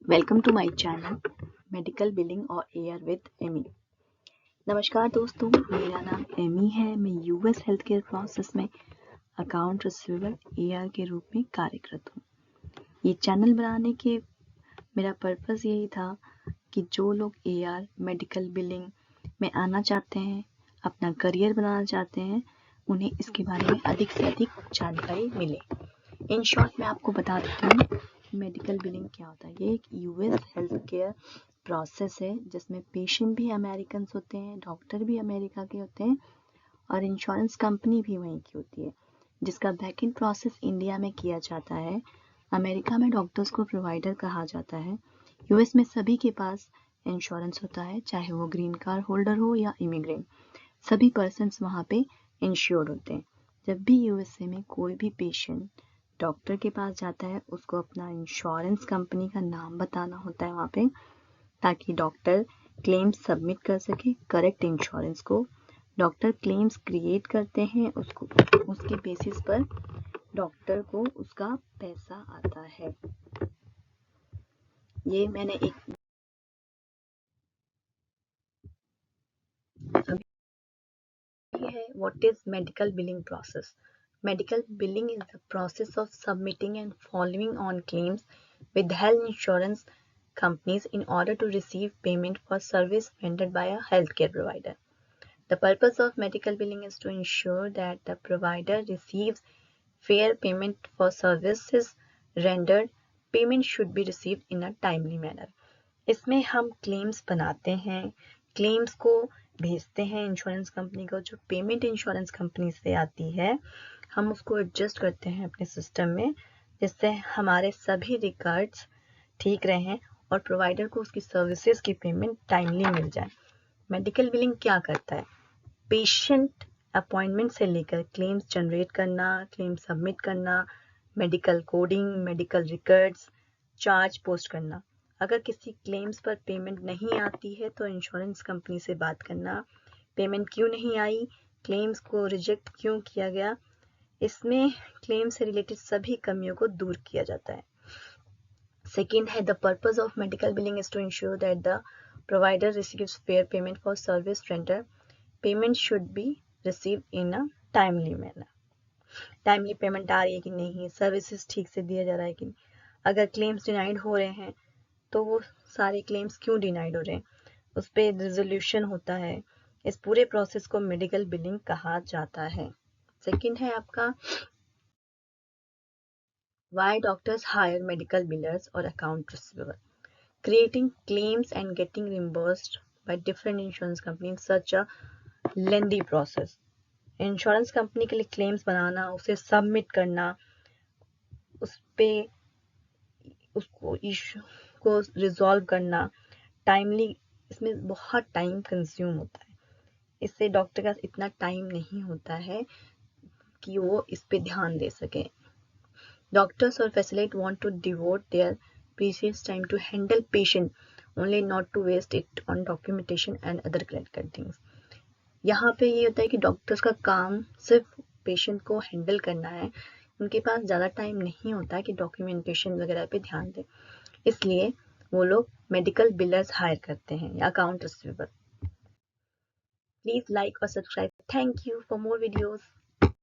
Welcome to my channel medical billing और AR with Amy. नमस्कार दोस्तों, मेरा नाम एमी है। मैं यूएस हेल्थ केयर प्रोसेस में अकाउंट रिसीवेबल एआर के रूप में कार्यरत हूँ। ये चैनल बनाने के मेरा पर्पस यही था कि जो लोग एआर मेडिकल बिलिंग में आना चाहते हैं, अपना करियर बनाना चाहते हैं, उन्हें इसके बारे में अधिक से अधिक जानकारी मिले। इन शॉर्ट मैं आपको बता देती हूँ मेडिकल बिलिंग क्या होता है। ये एक यूएस हेल्थ केयर प्रोसेस है जिसमें पेशेंट भी अमेरिकन होते हैं, डॉक्टर भी अमेरिका के होते हैं और इंश्योरेंस कंपनी भी वहीं की होती है, जिसका बैकएंड प्रोसेस इंडिया में किया जाता है। अमेरिका में डॉक्टर्स को प्रोवाइडर कहा जाता है। यूएस में सभी के पास इंश्योरेंस होता है, चाहे वो ग्रीन कार्ड होल्डर हो या इमिग्रेंट। सभी पर्सन्स वहाँ पे इंश्योर्ड होते हैं। जब भी यूएसए में कोई भी पेशेंट डॉक्टर के पास जाता है, उसको अपना इंश्योरेंस कंपनी का नाम बताना होता है वहाँ पे, ताकि डॉक्टर क्लेम्स सबमिट कर सके करेक्ट इंश्योरेंस को। डॉक्टर क्लेम्स क्रिएट करते हैं, उसके बेसिस पर डॉक्टर को उसका पैसा आता है। ये मैंने एक है what is medical billing process. Medical billing is the process of submitting and following on claims with health insurance companies in order to receive payment for service rendered by a healthcare provider. The purpose of medical billing is to ensure that the provider receives fair payment for services rendered. Payment should be received in a timely manner. इसमें हम claims बनाते हैं, claims को भेजते हैं insurance company को। जो payment insurance company से आती है, हम उसको एडजस्ट करते हैं अपने सिस्टम में, जिससे हमारे सभी रिकॉर्ड्स ठीक रहें और प्रोवाइडर को उसकी सर्विसेज की पेमेंट टाइमली मिल जाए। मेडिकल बिलिंग क्या करता है? पेशेंट अपॉइंटमेंट से लेकर क्लेम्स जनरेट करना, क्लेम सबमिट करना, medical coding, medical records, charge post करना। अगर किसी क्लेम्स पर पेमेंट नहीं आती है तो इंश्योरेंस कंपनी से बात करना, पेमेंट क्यों नहीं आई, क्लेम्स को रिजेक्ट क्यों किया गया। इसमें क्लेम से रिलेटेड सभी कमियों को दूर किया जाता है। सेकेंड है, the purpose of medical billing is to ensure that the provider receives fair payment for service render. Payment should be receive in a timely manner. Timely payment आ रही है कि नहीं, सर्विसेज ठीक से दिया जा रहा है कि नहीं। अगर क्लेम्स डिनाइड हो रहे हैं तो वो सारे क्लेम्स क्यों डिनाइड हो रहे हैं, उस पर रिजोल्यूशन होता है। इस पूरे प्रोसेस को मेडिकल बिलिंग कहा जाता है। सेकंड है आपका why doctors hire medical billers और account receivable. Creating claims and getting reimbursed by different insurance company such a lengthy process. Insurance company के लिए क्लेम्स बनाना, उसे सबमिट करना, उस पे उसको इशू को रिजॉल्व करना टाइमली, इसमें बहुत टाइम कंज्यूम होता है। इससे डॉक्टर का इतना टाइम नहीं होता है कि वो इस पे ध्यान दे सके। डॉक्टर्स और facility want to devote their precious time to handle patient only, not to waste it on documentation and other clinical things. यहाँ पे ये होता है कि डॉक्टर्स का काम सिर्फ पेशेंट को हैंडल करना है, उनके पास ज़्यादा टाइम नहीं होता है कि डॉक्यूमेंटेशन वगैरह पे ध्यान दें। इसलिए वो लोग मेडिकल बिलर्स हायर करते हैं या account receivable. Please like or subscribe. Thank you for more videos.